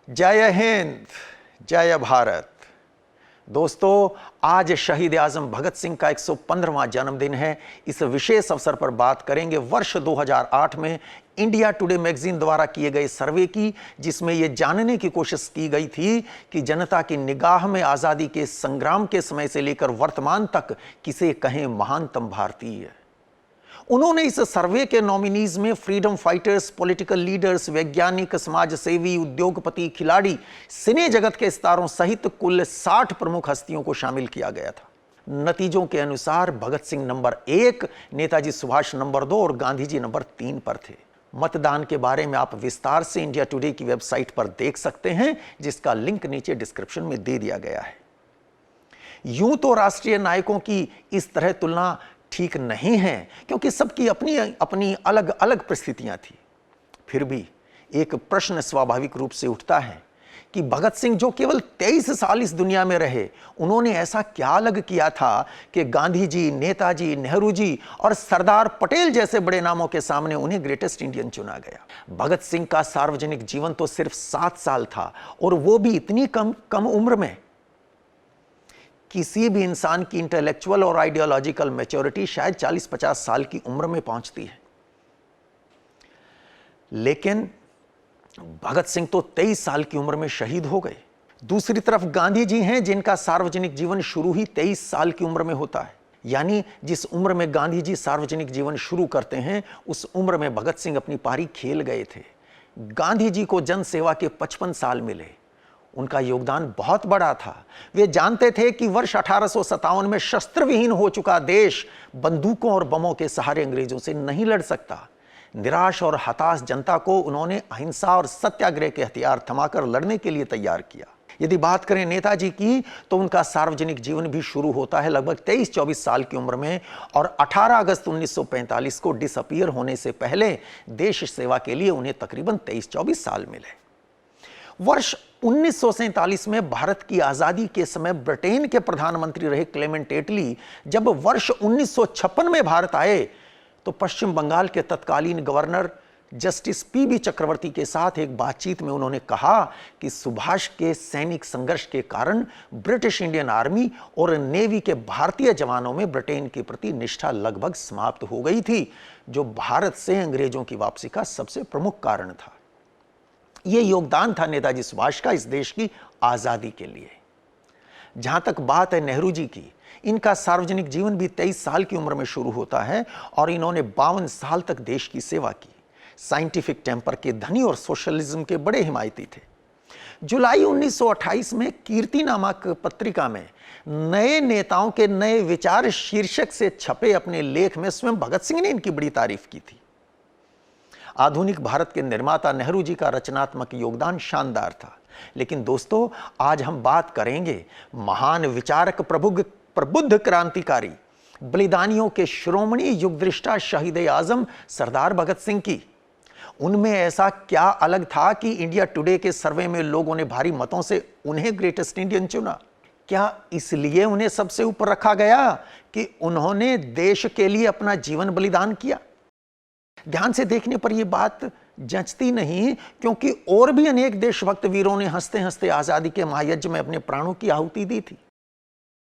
जय हिंद, जय भारत। दोस्तों, आज शहीद आजम भगत सिंह का 115वां जन्मदिन है। इस विशेष अवसर पर बात करेंगे वर्ष 2008 में इंडिया टुडे मैगजीन द्वारा किए गए सर्वे की, जिसमें यह जानने की कोशिश की गई थी कि जनता की निगाह में आजादी के संग्राम के समय से लेकर वर्तमान तक किसे कहें महानतम भारतीय। उन्होंने इस सर्वे के नॉमिनीज में फ्रीडम फाइटर्स, पॉलिटिकल लीडर्स, वैज्ञानिक, समाज सेवी, उद्योगपति, खिलाड़ी, सिने जगत के सितारों सहित कुल 60 प्रमुख हस्तियों को शामिल किया गया था। नतीजों के अनुसार भगत सिंह नंबर 1, नेताजी सुभाष नंबर 2 और गांधी जी नंबर 3 पर थे। मतदान के बारे में आप विस्तार से इंडिया टुडे की वेबसाइट पर देख सकते हैं, जिसका लिंक नीचे डिस्क्रिप्शन में दे दिया गया है। यूं तो राष्ट्रीय नायकों की इस तरह तुलना ठीक नहीं है, क्योंकि सबकी अपनी अपनी अलग अलग परिस्थितियां थी। फिर भी एक प्रश्न स्वाभाविक रूप से उठता है कि भगत सिंह जो केवल 23 साल इस दुनिया में रहे, उन्होंने ऐसा क्या अलग किया था कि गांधी जी, नेताजी, नेहरू जी और सरदार पटेल जैसे बड़े नामों के सामने उन्हें ग्रेटेस्ट इंडियन चुना गया। भगत सिंह का सार्वजनिक जीवन तो सिर्फ 7 साल था, और वो भी इतनी कम उम्र में। किसी भी इंसान की इंटेलेक्चुअल और आइडियोलॉजिकल मैच्योरिटी शायद 40-50 साल की उम्र में पहुंचती है, लेकिन भगत सिंह तो 23 साल की उम्र में शहीद हो गए। दूसरी तरफ गांधी जी हैं, जिनका सार्वजनिक जीवन शुरू ही 23 साल की उम्र में होता है। यानी जिस उम्र में गांधी जी सार्वजनिक जीवन शुरू करते हैं, उस उम्र में भगत सिंह अपनी पारी खेल गए थे। गांधी जी को जन सेवा के 55 साल मिले। उनका योगदान बहुत बड़ा था। वे जानते थे कि वर्ष 1857 में शस्त्र विहीन हो चुका देश बंदूकों और बमों के सहारे अंग्रेजों से नहीं लड़ सकता। निराश और हताश जनता को उन्होंने अहिंसा और सत्याग्रह के हथियार थमाकर लड़ने के लिए तैयार किया। यदि बात करें नेताजी की, तो उनका सार्वजनिक जीवन भी शुरू होता है लगभग 23-24 साल की उम्र में, और 18 अगस्त 1945 को डिसअपीयर होने से पहले देश सेवा के लिए उन्हें तकरीबन 23-24 साल मिले। वर्ष 1947 में भारत की आजादी के समय ब्रिटेन के प्रधानमंत्री रहे क्लेमेंट एटली जब वर्ष 1956 में भारत आए, तो पश्चिम बंगाल के तत्कालीन गवर्नर जस्टिस पीबी चक्रवर्ती के साथ एक बातचीत में उन्होंने कहा कि सुभाष के सैनिक संघर्ष के कारण ब्रिटिश इंडियन आर्मी और नेवी के भारतीय जवानों में ब्रिटेन के प्रति निष्ठा लगभग समाप्त हो गई थी, जो भारत से अंग्रेजों की वापसी का सबसे प्रमुख कारण था। यह योगदान था नेताजी सुभाष का इस देश की आजादी के लिए। जहां तक बात है नेहरू जी की, इनका सार्वजनिक जीवन भी 23 साल की उम्र में शुरू होता है, और इन्होंने 52 साल तक देश की सेवा की। साइंटिफिक टेम्पर के धनी और सोशलिज्म के बड़े हिमायती थे। जुलाई 1928 में कीर्ति नामक पत्रिका में नए नेताओं के नए विचार शीर्षक से छपे अपने लेख में स्वयं भगत सिंह ने इनकी बड़ी तारीफ की थी। आधुनिक भारत के निर्माता नेहरू जी का रचनात्मक योगदान शानदार था। लेकिन दोस्तों, आज हम बात करेंगे महान विचारक, प्रबुद्ध क्रांतिकारी, बलिदानियों के शिरोमणि युगदृष्टा शहीद आजम सरदार भगत सिंह की। उनमें ऐसा क्या अलग था कि इंडिया टुडे के सर्वे में लोगों ने भारी मतों से उन्हें ग्रेटेस्ट इंडियन चुना? क्या इसलिए उन्हें सबसे ऊपर रखा गया कि उन्होंने देश के लिए अपना जीवन बलिदान किया? ध्यान से देखने पर यह बात जंचती नहीं, क्योंकि और भी अनेक देशभक्त वीरों ने हंसते हंसते आजादी के महायज्ञ में अपने प्राणों की आहुति दी थी।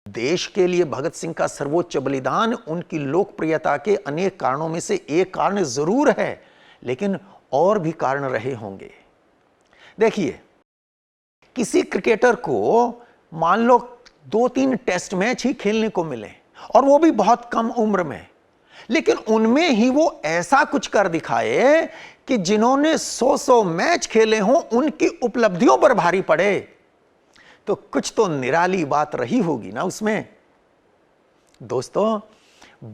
देश के लिए भगत सिंह का सर्वोच्च बलिदान उनकी लोकप्रियता के अनेक कारणों में से एक कारण जरूर है, लेकिन और भी कारण रहे होंगे। देखिए, किसी क्रिकेटर को मान लो 2-3 टेस्ट मैच ही खेलने को मिले, और वो भी बहुत कम उम्र में, लेकिन उनमें ही वो ऐसा कुछ कर दिखाए कि जिन्होंने 100 मैच खेले हों उनकी उपलब्धियों पर भारी पड़े, तो कुछ तो निराली बात रही होगी ना उसमें। दोस्तों,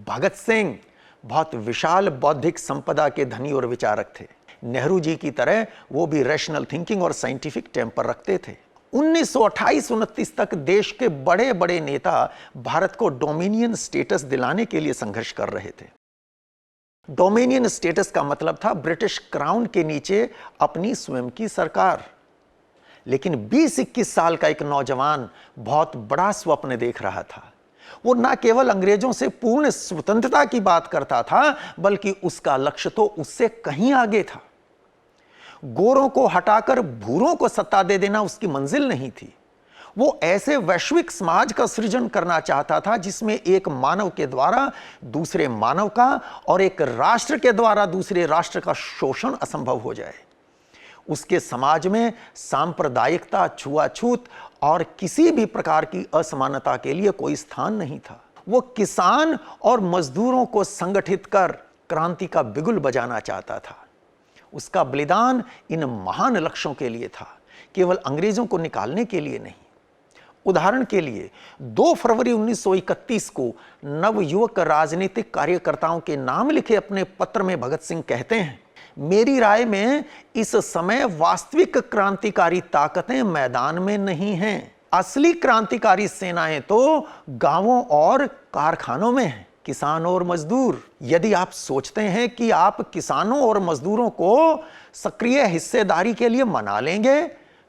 भगत सिंह बहुत विशाल बौद्धिक संपदा के धनी और विचारक थे। नेहरू जी की तरह वो भी रैशनल थिंकिंग और साइंटिफिक टेम्पर रखते थे। 1928-29 तक देश के बड़े बड़े नेता भारत को डोमिनियन स्टेटस दिलाने के लिए संघर्ष कर रहे थे। डोमिनियन स्टेटस का मतलब था ब्रिटिश क्राउन के नीचे अपनी स्वयं की सरकार। लेकिन 20-21 साल का एक नौजवान बहुत बड़ा स्वप्न देख रहा था। वो न केवल अंग्रेजों से पूर्ण स्वतंत्रता की बात करता था, बल्कि उसका लक्ष्य तो उससे कहीं आगे था। गोरों को हटाकर भूरों को सत्ता दे देना उसकी मंजिल नहीं थी। वो ऐसे वैश्विक समाज का सृजन करना चाहता था जिसमें एक मानव के द्वारा दूसरे मानव का और एक राष्ट्र के द्वारा दूसरे राष्ट्र का शोषण असंभव हो जाए। उसके समाज में सांप्रदायिकता, छुआछूत और किसी भी प्रकार की असमानता के लिए कोई स्थान नहीं था। वो किसान और मजदूरों को संगठित कर क्रांति का बिगुल बजाना चाहता था। उसका बलिदान इन महान लक्ष्यों के लिए था, केवल अंग्रेजों को निकालने के लिए नहीं। उदाहरण के लिए 2 फरवरी 1931 को नवयुवक राजनीतिक कार्यकर्ताओं के नाम लिखे अपने पत्र में भगत सिंह कहते हैं, मेरी राय में इस समय वास्तविक क्रांतिकारी ताकतें मैदान में नहीं हैं। असली क्रांतिकारी सेनाएं तो गांवों और कारखानों में हैं। किसान और मजदूर, यदि आप सोचते हैं कि आप किसानों और मजदूरों को सक्रिय हिस्सेदारी के लिए मना लेंगे,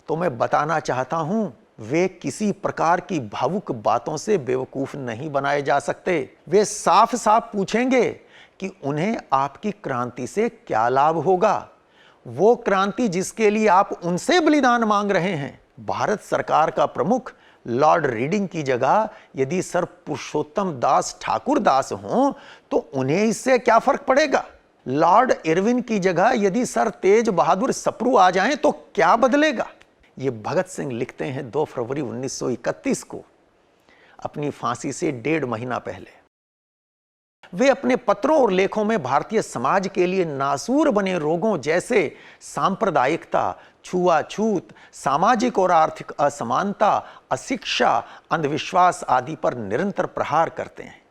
तो मैं बताना चाहता हूं, वे किसी प्रकार की भावुक बातों से बेवकूफ नहीं बनाए जा सकते। वे साफ साफ पूछेंगे कि उन्हें आपकी क्रांति से क्या लाभ होगा, वो क्रांति जिसके लिए आप उनसे बलिदान मांग रहे हैं। भारत सरकार का प्रमुख लॉर्ड रीडिंग की जगह यदि सर पुरुषोत्तम दास ठाकुर दास हों तो उन्हें इससे क्या फर्क पड़ेगा। लॉर्ड इरविन की जगह यदि सर तेज बहादुर सप्रू आ जाएं तो क्या बदलेगा। ये भगत सिंह लिखते हैं 2 फरवरी 1931 को, अपनी फांसी से 1.5 महीना पहले। वे अपने पत्रों और लेखों में भारतीय समाज के लिए नासूर बने रोगों जैसे सांप्रदायिकता, छुआछूत, सामाजिक और आर्थिक असमानता, अशिक्षा, अंधविश्वास आदि पर निरंतर प्रहार करते हैं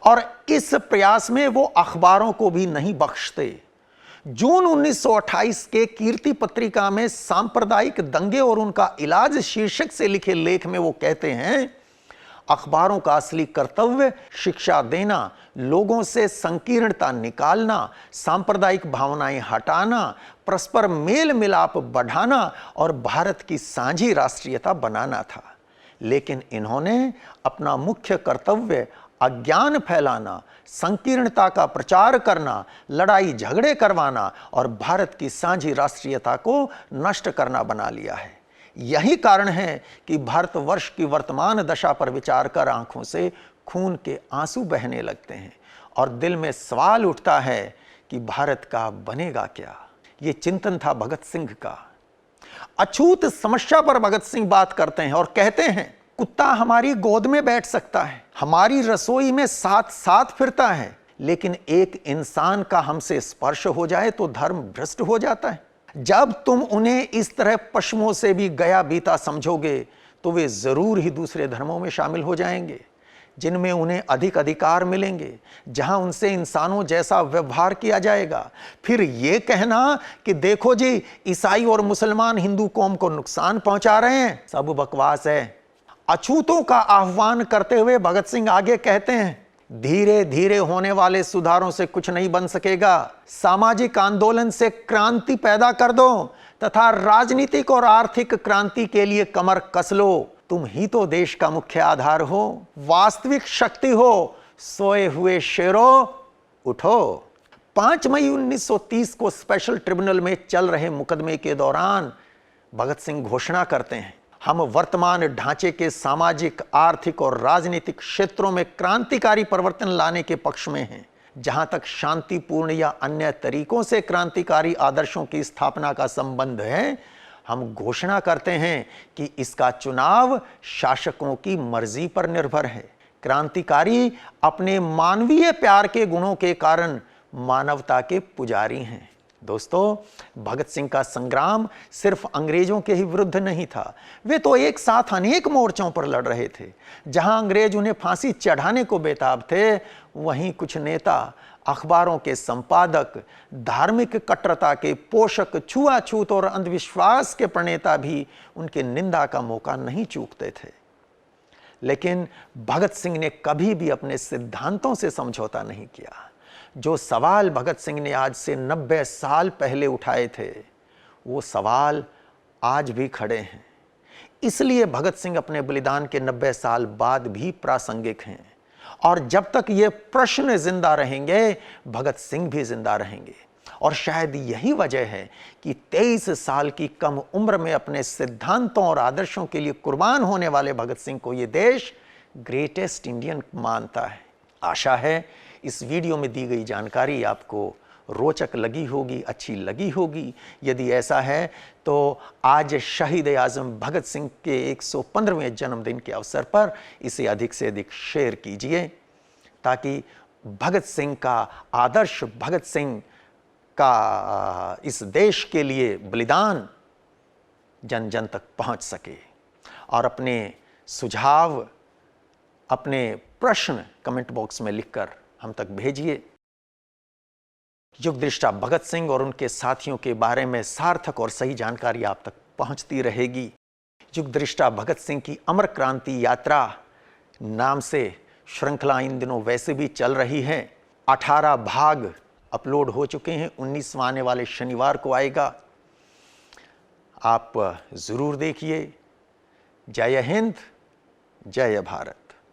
और इस प्रयास में वो अखबारों को भी नहीं बख्शते। जून 1928 के कीर्ति पत्रिका में सांप्रदायिक दंगे और उनका इलाज शीर्षक से लिखे लेख में वो कहते हैं, अखबारों का असली कर्तव्य शिक्षा देना, लोगों से संकीर्णता निकालना, सांप्रदायिक भावनाएं हटाना, परस्पर मेल मिलाप बढ़ाना और भारत की साझी राष्ट्रीयता बनाना था। लेकिन इन्होंने अपना मुख्य कर्तव्य अज्ञान फैलाना, संकीर्णता का प्रचार करना, लड़ाई झगड़े करवाना और भारत की साझी राष्ट्रीयता को नष्ट करना बना लिया है। यही कारण है कि भारतवर्ष की वर्तमान दशा पर विचार कर आंखों से खून के आंसू बहने लगते हैं और दिल में सवाल उठता है कि भारत का बनेगा क्या। ये चिंतन था भगत सिंह का। अछूत समस्या पर भगत सिंह बात करते हैं और कहते हैं, कुत्ता हमारी गोद में बैठ सकता है, हमारी रसोई में साथ साथ फिरता है, लेकिन एक इंसान का हमसे स्पर्श हो जाए तो धर्म भ्रष्ट हो जाता है। जब तुम उन्हें इस तरह पशुओं से भी गया बीता समझोगे तो वे जरूर ही दूसरे धर्मों में शामिल हो जाएंगे जिनमें उन्हें अधिक अधिकार मिलेंगे, जहां उनसे इंसानों जैसा व्यवहार किया जाएगा। फिर ये कहना कि देखो जी ईसाई और मुसलमान हिंदू कौम को नुकसान पहुंचा रहे हैं, सब बकवास है। अछूतों का आह्वान करते हुए भगत सिंह आगे कहते हैं, धीरे धीरे होने वाले सुधारों से कुछ नहीं बन सकेगा। सामाजिक आंदोलन से क्रांति पैदा कर दो तथा राजनीतिक और आर्थिक क्रांति के लिए कमर कस लो। तुम ही तो देश का मुख्य आधार हो, वास्तविक शक्ति हो। सोए हुए शेरों उठो। 5 मई 1930 को स्पेशल ट्रिब्यूनल में चल रहे मुकदमे के दौरान भगत सिंह घोषणा करते हैं, हम वर्तमान ढांचे के सामाजिक, आर्थिक और राजनीतिक क्षेत्रों में क्रांतिकारी परिवर्तन लाने के पक्ष में हैं। जहां तक शांतिपूर्ण या अन्य तरीकों से क्रांतिकारी आदर्शों की स्थापना का संबंध है, हम घोषणा करते हैं कि इसका चुनाव शासकों की मर्जी पर निर्भर है। क्रांतिकारी अपने मानवीय प्यार के गुणों के कारण मानवता के पुजारी हैं। दोस्तों, भगत सिंह का संग्राम सिर्फ अंग्रेजों के ही विरुद्ध नहीं था, वे तो एक साथ अनेक मोर्चों पर लड़ रहे थे। जहां अंग्रेज उन्हें फांसी चढ़ाने को बेताब थे, वहीं कुछ नेता, अखबारों के संपादक, धार्मिक कट्टरता के पोषक, छुआछूत और अंधविश्वास के प्रणेता भी उनके निंदा का मौका नहीं चूकते थे। लेकिन भगत सिंह ने कभी भी अपने सिद्धांतों से समझौता नहीं किया। जो सवाल भगत सिंह ने आज से 90 साल पहले उठाए थे, वो सवाल आज भी खड़े हैं। इसलिए भगत सिंह अपने बलिदान के 90 साल बाद भी प्रासंगिक हैं और जब तक ये प्रश्न जिंदा रहेंगे, भगत सिंह भी जिंदा रहेंगे। और शायद यही वजह है कि 23 साल की कम उम्र में अपने सिद्धांतों और आदर्शों के लिए कुर्बान होने वाले भगत सिंह को यह देश ग्रेटेस्ट इंडियन मानता है। आशा है इस वीडियो में दी गई जानकारी आपको रोचक लगी होगी, अच्छी लगी होगी। यदि ऐसा है तो आज शहीद आजम भगत सिंह के 115वें जन्मदिन के अवसर पर इसे अधिक से अधिक शेयर कीजिए, ताकि भगत सिंह का आदर्श, भगत सिंह का इस देश के लिए बलिदान जन जन तक पहुंच सके। और अपने सुझाव, अपने प्रश्न कमेंट बॉक्स में लिखकर हम तक भेजिए। युग दृष्टा भगत सिंह और उनके साथियों के बारे में सार्थक और सही जानकारी आप तक पहुंचती रहेगी। युग दृष्टा भगत सिंह की अमर क्रांति यात्रा नाम से श्रृंखला इन दिनों वैसे भी चल रही है। 18 भाग अपलोड हो चुके हैं, 19वां आने वाले शनिवार को आएगा। आप जरूर देखिए। जय हिंद, जय भारत।